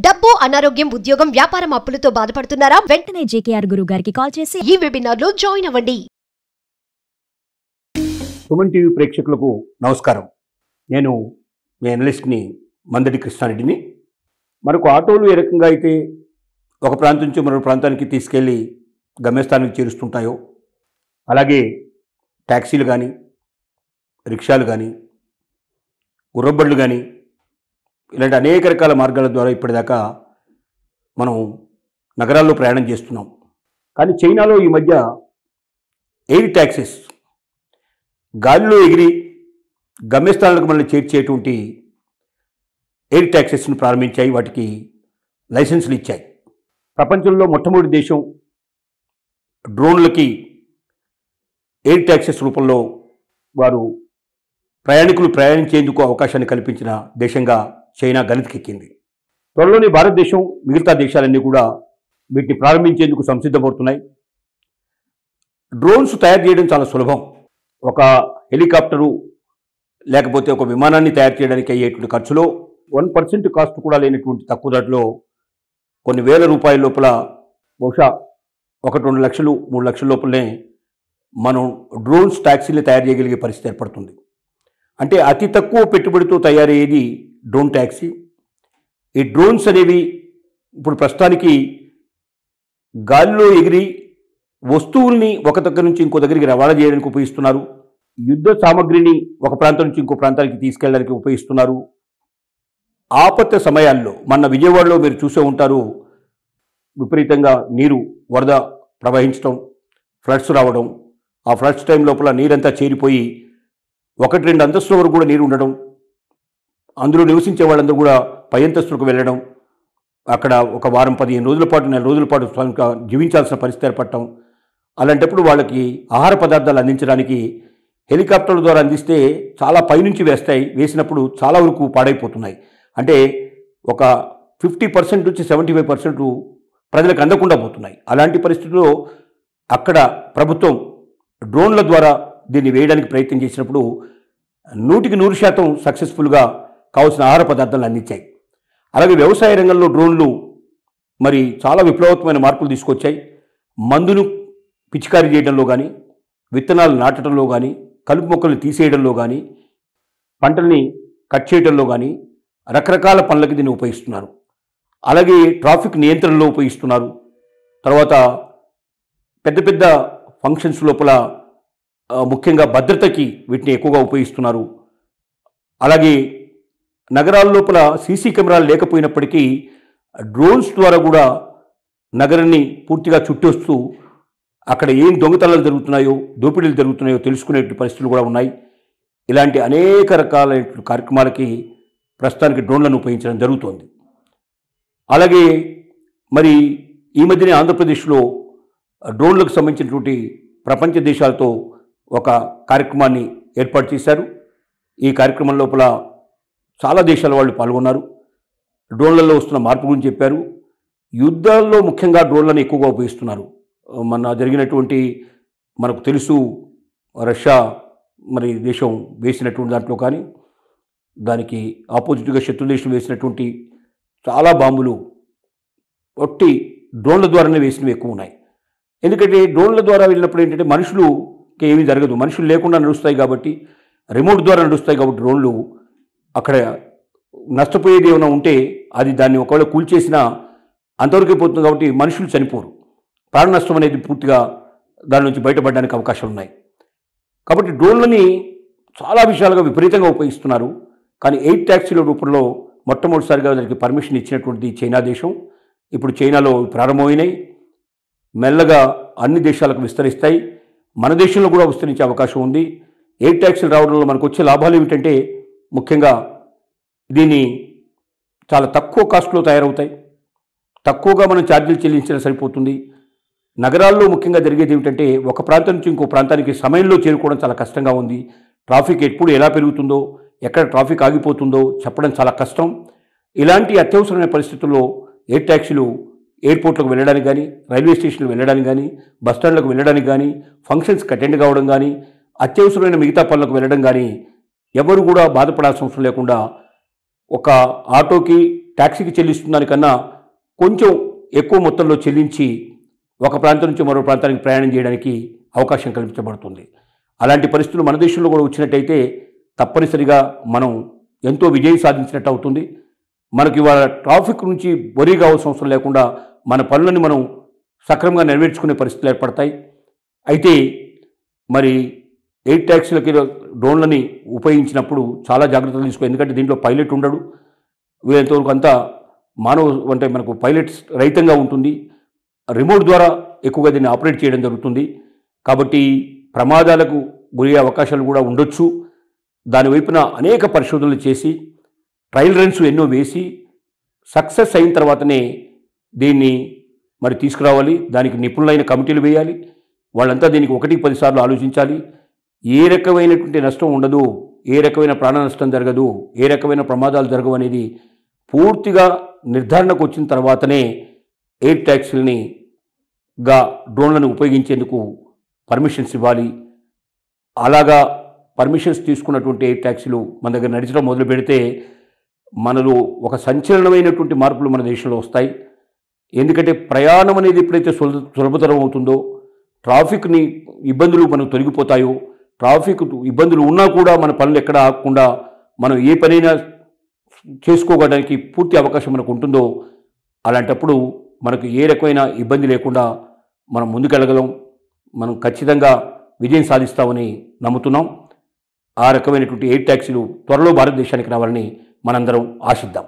డబ్బు, అనారోగ్యం, ఉద్యోగం, వ్యాపారం అప్పులతో బాధపడుతున్నారా? వెంటనే జేకేఆర్ గురువు గారికి కాల్ చేసి ఈ వెబినార్ లో జాయిన్ అవ్వండి. సుమన్ టీవీ ప్రేక్షకులకు నమస్కారం. నేను మీ అనలిస్ట్ని మందడి కృష్ణారెడ్డిని. మనకు ఆటోలు ఏ రకంగా అయితే ఒక ప్రాంతం నుంచి మరో ప్రాంతానికి తీసుకెళ్ళి గమ్యస్థానానికి చేరుస్తుంటాయో, అలాగే ట్యాక్సీలు కానీ, రిక్షాలు కానీ, గుర్రబళ్ళు కానీ, ఇలాంటి అనేక రకాల మార్గాల ద్వారా ఇప్పటిదాకా మనం నగరాల్లో ప్రయాణం చేస్తున్నాం. కానీ చైనాలో ఈ మధ్య ఎయిర్ ట్యాక్సీస్, గాలిలో ఎగిరి గమ్యస్థానాలకు మనల్ని చేర్చేటువంటి ఎయిర్ ట్యాక్సీస్ను ప్రారంభించాయి. వాటికి లైసెన్సులు ఇచ్చాయి. ప్రపంచంలో మొట్టమొదటి దేశం డ్రోన్లకి ఎయిర్ ట్యాక్సీస్ రూపంలో వారు ప్రయాణికులు ప్రయాణించేందుకు అవకాశాన్ని కల్పించిన దేశంగా చైనా గణితకెక్కింది. త్వరలోనే భారతదేశం, మిగతా దేశాలన్నీ కూడా వీటిని ప్రారంభించేందుకు సంసిద్ధపడుతున్నాయి. డ్రోన్స్ తయారు చేయడం చాలా సులభం. ఒక హెలికాప్టరు లేకపోతే ఒక విమానాన్ని తయారు చేయడానికి అయ్యేటువంటి ఖర్చులో 1% కాస్ట్ కూడా లేనటువంటి తక్కువ ధరలో కొన్ని వేల రూపాయల లోపల, బహుశా 1-2 లక్షలు 3 లక్షల లోపలనే మనం డ్రోన్స్ ట్యాక్సీలు తయారు చేయగలిగే పరిస్థితి ఏర్పడుతుంది. అంటే అతి తక్కువ పెట్టుబడితో తయారయ్యేది డ్రోన్ ట్యాక్సీ. ఈ డ్రోన్స్ అనేవి ఇప్పుడు ప్రస్తుతానికి గాలిలో ఎగిరి వస్తువుల్ని ఒక దగ్గర నుంచి ఇంకో దగ్గరికి రవాణా చేయడానికి ఉపయోగిస్తున్నారు. యుద్ధ సామగ్రిని ఒక ప్రాంతం నుంచి ఇంకో ప్రాంతానికి తీసుకెళ్ళడానికి ఉపయోగిస్తున్నారు. ఆపత్తి సమయాల్లో మన విజయవాడలో మీరు చూసే ఉంటారు, విపరీతంగా నీరు వరద ప్రవహించడం, ఫ్లడ్స్ రావడం. ఆ ఫ్లడ్స్ టైం లోపల నీరంతా చేరిపోయి 1-2 అంతస్తుల వరకు కూడా నీరు ఉండడం, అందులో నివసించే వాళ్ళందరూ కూడా పై అంతస్తులకు వెళ్ళడం, అక్కడ ఒక వారం 15 రోజుల పాటు, 4 రోజుల పాటు జీవించాల్సిన పరిస్థితి ఏర్పడటం. అలాంటప్పుడు వాళ్ళకి ఆహార పదార్థాలు అందించడానికి హెలికాప్టర్ల ద్వారా అందిస్తే చాలా పైనుంచి వేసినప్పుడు చాలా వరకు పాడైపోతున్నాయి. అంటే ఒక 50% నుంచి 75% ప్రజలకు అందకుండా పోతున్నాయి. అలాంటి పరిస్థితుల్లో అక్కడ ప్రభుత్వం డ్రోన్ల ద్వారా దీన్ని వేయడానికి ప్రయత్నం చేసినప్పుడు 100% సక్సెస్ఫుల్గా కావాల్సిన ఆహార పదార్థాలను అందించాయి. అలాగే వ్యవసాయ రంగంలో డ్రోన్లు మరి చాలా విప్లవాత్మకమైన మార్పులు తీసుకొచ్చాయి. మందును పిచికారీ చేయడంలో కానీ, విత్తనాలు నాటడంలో కానీ, కలుపు మొక్కలు తీసేయడంలో కానీ, పంటల్ని కట్ చేయడంలో కానీ రకరకాల పనులకి దీన్ని ఉపయోగిస్తున్నారు. అలాగే ట్రాఫిక్ నియంత్రణలో ఉపయోగిస్తున్నారు. తర్వాత పెద్ద పెద్ద ఫంక్షన్స్ లోపల ముఖ్యంగా భద్రతకి వీటిని ఎక్కువగా ఉపయోగిస్తున్నారు. అలాగే నగరాల లోపల సీసీ కెమెరాలు లేకపోయినప్పటికీ డ్రోన్స్ ద్వారా కూడా నగరాన్ని పూర్తిగా చుట్టొస్తూ అక్కడ ఏం దొంగతనాలు జరుగుతున్నాయో, దోపిడీలు జరుగుతున్నాయో తెలుసుకునే పరిస్థితులు కూడా ఉన్నాయి. ఇలాంటి అనేక రకాలైన కార్యక్రమాలకి ప్రస్తుతానికి డ్రోన్లను ఉపయోగించడం జరుగుతోంది. అలాగే మరి ఈ మధ్యనే ఆంధ్రప్రదేశ్లో డ్రోన్లకు సంబంధించినటువంటి ప్రపంచ దేశాలతో ఒక కార్యక్రమాన్ని ఏర్పాటు చేశారు. ఈ కార్యక్రమం లోపల చాలా దేశాల వాళ్ళు పాల్గొన్నారు. డ్రోన్లలో వస్తున్న మార్పు గురించి చెప్పారు. యుద్ధాల్లో ముఖ్యంగా డ్రోన్లను ఎక్కువగా ఉపయోగిస్తున్నారు. మన జరిగినటువంటి మనకు తెలుసు, రష్యా మరి దేశం వేసినటువంటి దాంట్లో కానీ, దానికి ఆపోజిట్గా శత్రు దేశం వేసినటువంటి చాలా బాంబులు ఒట్టి డ్రోన్ల ద్వారానే వేసినవి ఎక్కువ ఉన్నాయి. ఎందుకంటే డ్రోన్ల ద్వారా వెళ్ళినప్పుడు ఏంటంటే మనుషులుకి ఏమీ జరగదు, మనుషులు లేకుండా నడుస్తాయి కాబట్టి, రిమోట్ ద్వారా నడుస్తాయి కాబట్టి డ్రోన్లు అక్కడ నష్టపోయేది ఏమైనా ఉంటే అది దాన్ని ఒకవేళ కూల్చేసినా అంతవరకే పోతుంది కాబట్టి మనుషులు చనిపోరు. ప్రాణ నష్టం అనేది పూర్తిగా దాని నుంచి బయటపడడానికి అవకాశాలు ఉన్నాయి. కాబట్టి డ్రోన్లని చాలా విషయాలుగా విపరీతంగా ఉపయోగిస్తున్నారు. కానీ ఎయిర్ ట్యాక్సీల రూపంలో మొట్టమొదటిసారిగా దానికి పర్మిషన్ ఇచ్చినటువంటిది చైనా దేశం. ఇప్పుడు చైనాలో ప్రారంభమైనాయి, మెల్లగా అన్ని దేశాలకు విస్తరిస్తాయి. మన దేశంలో కూడా విస్తరించే అవకాశం ఉంది. ఎయిర్ ట్యాక్సీలు రావడంలో మనకు వచ్చే లాభాలు ఏమిటంటే, ముఖ్యంగా దీన్ని చాలా తక్కువ కాస్ట్లో తయారవుతాయి. తక్కువగా మనం ఛార్జీలు చెల్లించినా సరిపోతుంది. నగరాల్లో ముఖ్యంగా జరిగేది ఏమిటంటే, ఒక ప్రాంతం నుంచి ఇంకో ప్రాంతానికి సమయంలో చేరుకోవడం చాలా కష్టంగా ఉంది. ట్రాఫిక్ ఎప్పుడు ఎలా పెరుగుతుందో, ఎక్కడ ట్రాఫిక్ ఆగిపోతుందో చెప్పడం చాలా కష్టం. ఇలాంటి అత్యవసరమైన పరిస్థితుల్లో ఎయిర్ ట్యాక్సీలు ఎయిర్పోర్ట్లకు వెళ్ళడానికి కానీ, రైల్వే స్టేషన్లకు వెళ్ళడానికి కానీ, బస్టాండ్లకు వెళ్ళడానికి కానీ, ఫంక్షన్స్కి అటెండ్ కావడం కానీ, అత్యవసరమైన మిగతా పనులకు వెళ్ళడం కానీ ఎవరు కూడా బాధపడాల్సిన అవసరం లేకుండా ఒక ఆటోకి ట్యాక్సీకి చెల్లిస్తున్న దానికన్నా కొంచెం ఎక్కువ మొత్తంలో చెల్లించి ఒక ప్రాంతం నుంచి మరో ప్రాంతానికి ప్రయాణం చేయడానికి అవకాశం కల్పించబడుతుంది. అలాంటి పరిస్థితులు మన దేశంలో కూడా వచ్చినట్టయితే తప్పనిసరిగా మనం ఎంతో విజయం సాధించినట్టు అవుతుంది. మనకి ఇవాళ ట్రాఫిక్ నుంచి వరీ కావాల్సిన అవసరం లేకుండా మన పనులని మనం సక్రమంగా నెరవేర్చుకునే పరిస్థితులు ఏర్పడతాయి. అయితే మరి ఎయిర్ ట్యాక్సీలకి డ్రోన్లని ఉపయోగించినప్పుడు చాలా జాగ్రత్తలు తీసుకోవాలి. ఎందుకంటే దీంట్లో పైలట్ ఉండడు, వీళ్ళంతవరకు అంతా మానవ అంటే మనకు పైలట్స్ రహితంగా ఉంటుంది. రిమోట్ ద్వారా ఎక్కువగా దీన్ని ఆపరేట్ చేయడం జరుగుతుంది. కాబట్టి ప్రమాదాలకు గురయ్యే అవకాశాలు కూడా ఉండొచ్చు. దాని వైపున అనేక పరిశోధనలు చేసి ట్రయల్ రన్స్ ఎన్నో వేసి సక్సెస్ అయిన తర్వాతనే దీన్ని మరి తీసుకురావాలి. దానికి నిపుణులైన కమిటీలు వేయాలి. వాళ్ళంతా దీనికి 1-10 సార్లు ఆలోచించాలి. ఏ రకమైనటువంటి నష్టం ఉండదు, ఏ రకమైన ప్రాణ నష్టం జరగదు, ఏ రకమైన ప్రమాదాలు జరగవు అనేది పూర్తిగా నిర్ధారణకు వచ్చిన తర్వాతనే ఎయిర్ ట్యాక్సీలని డ్రోన్లను ఉపయోగించేందుకు పర్మిషన్స్ ఇవ్వాలి. అలాగా పర్మిషన్స్ తీసుకున్నటువంటి ఎయిర్ ట్యాక్సీలు మన దగ్గర నడిచడం మొదలు పెడితే మనలో ఒక సంచలనమైనటువంటి మార్పులు మన దేశంలో వస్తాయి. ఎందుకంటే ప్రయాణం అనేది ఎప్పుడైతే సులభతరం అవుతుందో, ట్రాఫిక్ని ఇబ్బందులు మనకు తొలగిపోతాయో, ట్రాఫిక్ ఇబ్బందులు ఉన్నా కూడా మన పనులు ఎక్కడ ఆగకుండా మనం ఏ పనైనా చేసుకోవడానికి పూర్తి అవకాశం మనకు ఉంటుందో, అలాంటప్పుడు మనకు ఏ రకమైన ఇబ్బంది లేకుండా మనం ముందుకెళ్ళగలం. మనం ఖచ్చితంగా విజయం సాధిస్తామని నమ్ముతున్నాం. ఆ రకమైనటువంటి ఎయిర్ ట్యాక్సీలు త్వరలో భారతదేశానికి రావాలని మనందరం ఆశిద్దాం.